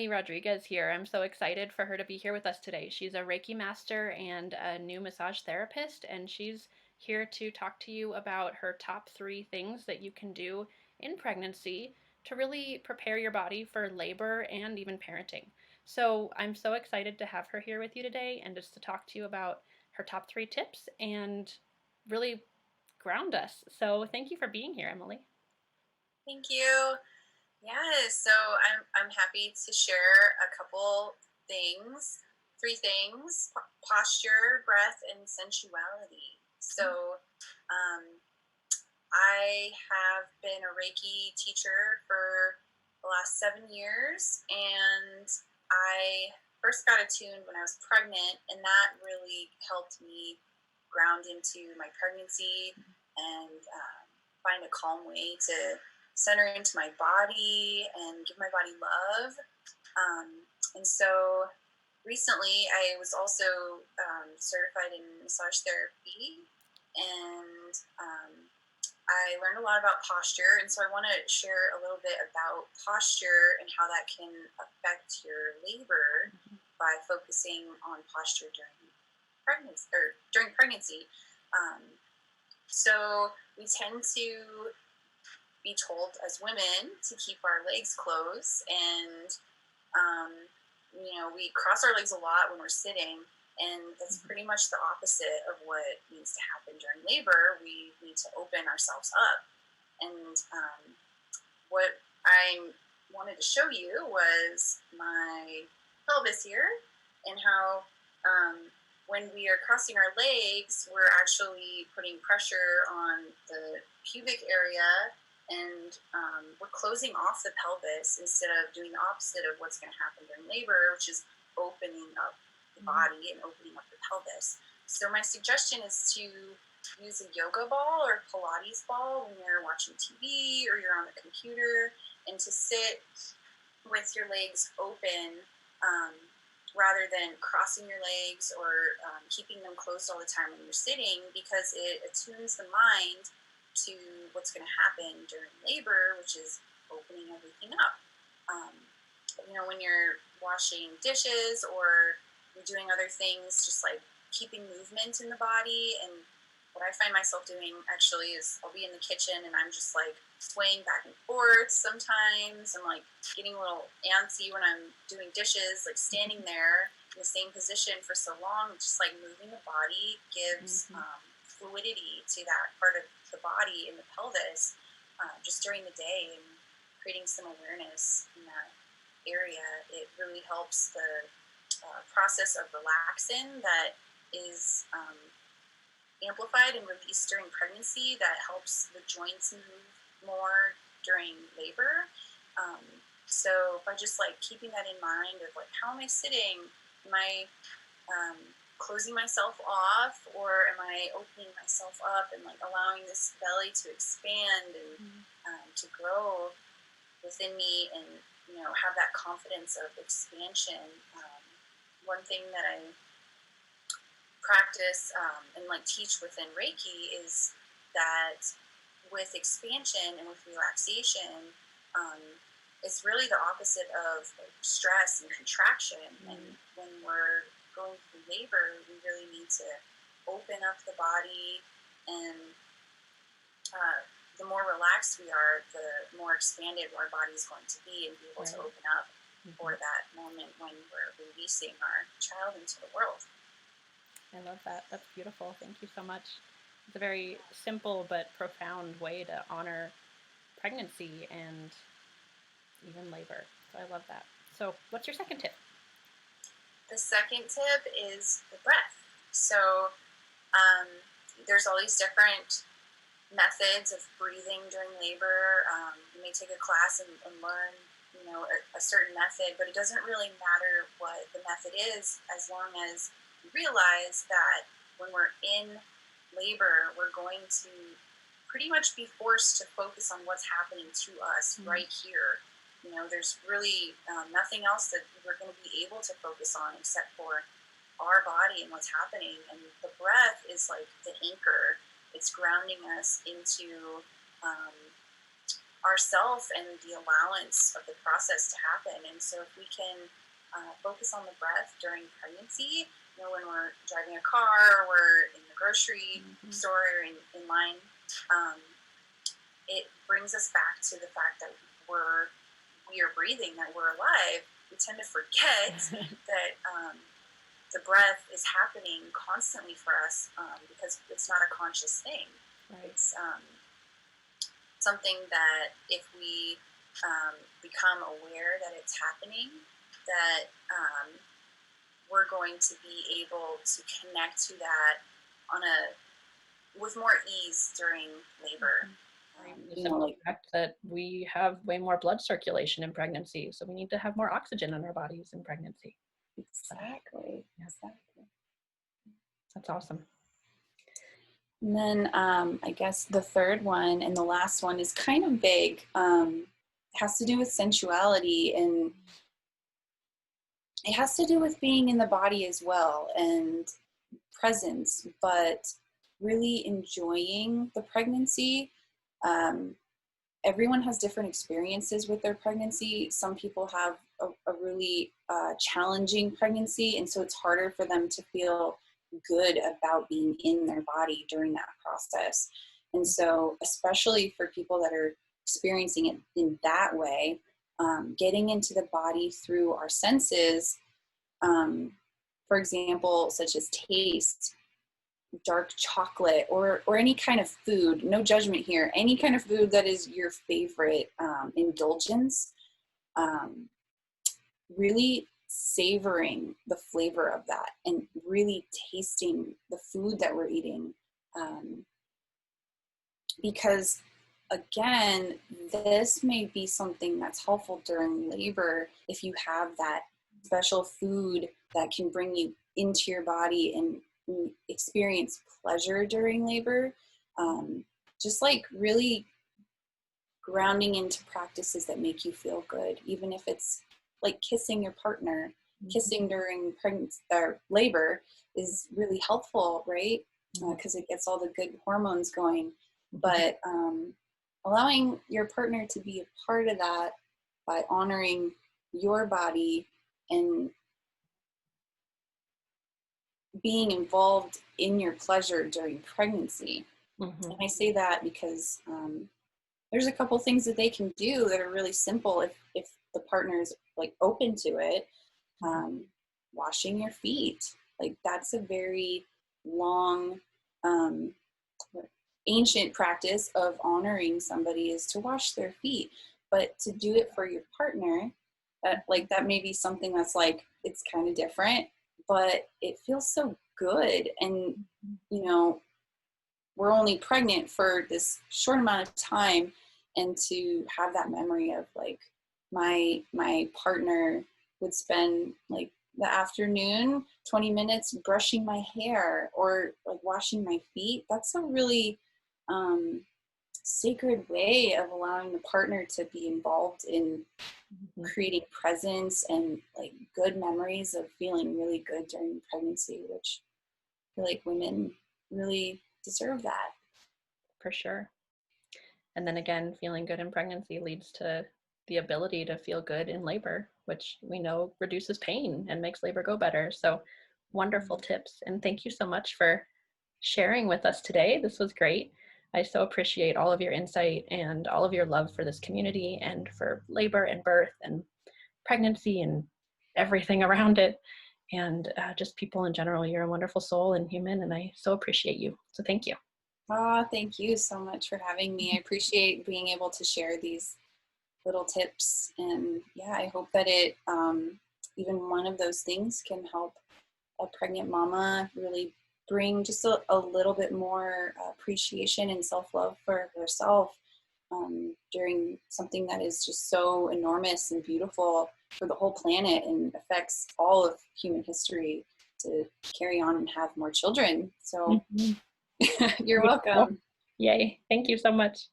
Emily Rodriguez here. I'm so excited for her to be here with us today. She's a Reiki master and a new massage therapist, and she's here to talk to you about her top 3 things that you can do in pregnancy to really prepare your body for labor and even parenting. So I'm so excited to have her here with you today and just to talk to you about her top 3 tips and really ground us. So thank you for being here, Emily. Thank you. Yes, so I'm happy to share a couple things, 3 things: posture, breath, and sensuality. So, um, I have been a Reiki teacher for the last 7 years, and I first got attuned when I was pregnant, and that really helped me ground into my pregnancy and find a calm way to center into my body and give my body love. And so recently, I was also certified in massage therapy, and I learned a lot about posture. And so I want to share a little bit about posture and how that can affect your labor by focusing on posture during pregnancy. Um, so we tend to be told as women to keep our legs closed, and we cross our legs a lot when we're sitting, and that's pretty much the opposite of what needs to happen during labor. We need to open ourselves up, and what I wanted to show you was my pelvis here, and how when we are crossing our legs, we're actually putting pressure on the pubic area, and we're closing off the pelvis instead of doing the opposite of what's going to happen during labor, which is opening up the body and opening up the pelvis. So my suggestion is to use a yoga ball or Pilates ball when you're watching TV or you're on the computer, and to sit with your legs open, rather than crossing your legs or keeping them closed all the time when you're sitting, because it attunes the mind to what's going to happen during labor, which is opening everything up. When you're washing dishes or you're doing other things, just like keeping movement in the body. And what I find myself doing actually is I'll be in the kitchen and I'm just like swaying back and forth sometimes. I'm like getting a little antsy when I'm doing dishes, like standing there in the same position for so long. Just like moving the body gives fluidity to that part of the body in the pelvis, just during the day, and creating some awareness in that area. It really helps the process of relaxin that is amplified and released during pregnancy, that helps the joints move more during labor. So by just like keeping that in mind of like, how am I sitting? Am I closing myself off, or am I opening myself up and like allowing this belly to expand and to grow within me, and have that confidence of expansion. One thing that I practice and like teach within Reiki is that with expansion and with relaxation, it's really the opposite of like stress and contraction. And when we're going through labor, we really need to open up the body, and the more relaxed we are, the more expanded our body is going to be and be able to open up for that moment when we're releasing our child into the world. I love that. That's beautiful. Thank you so much. It's a very simple but profound way to honor pregnancy and even labor. So I love that. So, what's your second tip? The second tip is the breath. So, there's all these different methods of breathing during labor. You may take a class and learn, a certain method, but it doesn't really matter what the method is, as long as you realize that when we're in labor, we're going to pretty much be forced to focus on what's happening to us right here. There's really nothing else that we're going to be able to focus on except for our body and what's happening. And the breath is like the anchor. It's grounding us into ourself and the allowance of the process to happen. And so if we can focus on the breath during pregnancy, when we're driving a car, or we're in the grocery store, or in line, it brings us back to the fact that we are breathing, that we're alive. We tend to forget that the breath is happening constantly for us, because it's not a conscious thing. Right. It's something that if we become aware that it's happening, that we're going to be able to connect to that with more ease during labor. The fact that we have way more blood circulation in pregnancy, so we need to have more oxygen in our bodies in pregnancy. Exactly. That's awesome. And then I guess the third one and the last one is kind of big. It has to do with sensuality, and it has to do with being in the body as well and presence, but really enjoying the pregnancy. Everyone has different experiences with their pregnancy. Some people have a really challenging pregnancy, and so it's harder for them to feel good about being in their body during that process. And so, especially for people that are experiencing it in that way, getting into the body through our senses, for example, such as taste, dark chocolate, or any kind of food, no judgment here, any kind of food that is your favorite indulgence, really savoring the flavor of that and really tasting the food that we're eating, because again, this may be something that's helpful during labor if you have that special food that can bring you into your body and experience pleasure during labor. Just like really grounding into practices that make you feel good, even if it's like kissing your partner. Kissing during pregnancy or labor is really helpful, right? Because it gets all the good hormones going. But allowing your partner to be a part of that by honoring your body and being involved in your pleasure during pregnancy. And I say that because there's a couple things that they can do that are really simple if the partner is like open to it. Washing your feet, like that's a very long ancient practice of honoring somebody, is to wash their feet. But to do it for your partner, that may be something that's like, it's kind of different, but it feels so good. And we're only pregnant for this short amount of time, and to have that memory of like my partner would spend like the afternoon 20 minutes brushing my hair or like washing my feet. That's a really sacred way of allowing the partner to be involved in creating presence and like good memories of feeling really good during pregnancy, which I feel like women really deserve that. For sure. And then again, feeling good in pregnancy leads to the ability to feel good in labor, which we know reduces pain and makes labor go better. So wonderful tips. And thank you so much for sharing with us today. This was great. I so appreciate all of your insight and all of your love for this community and for labor and birth and pregnancy and everything around it. And just people in general. You're a wonderful soul and human, and I so appreciate you. So thank you. Oh, thank you so much for having me. I appreciate being able to share these little tips. And yeah, I hope that it, even one of those things can help a pregnant mama really bring just a little bit more appreciation and self-love for herself during something that is just so enormous and beautiful for the whole planet and affects all of human history, to carry on and have more children. So you're welcome. Yay. Thank you so much.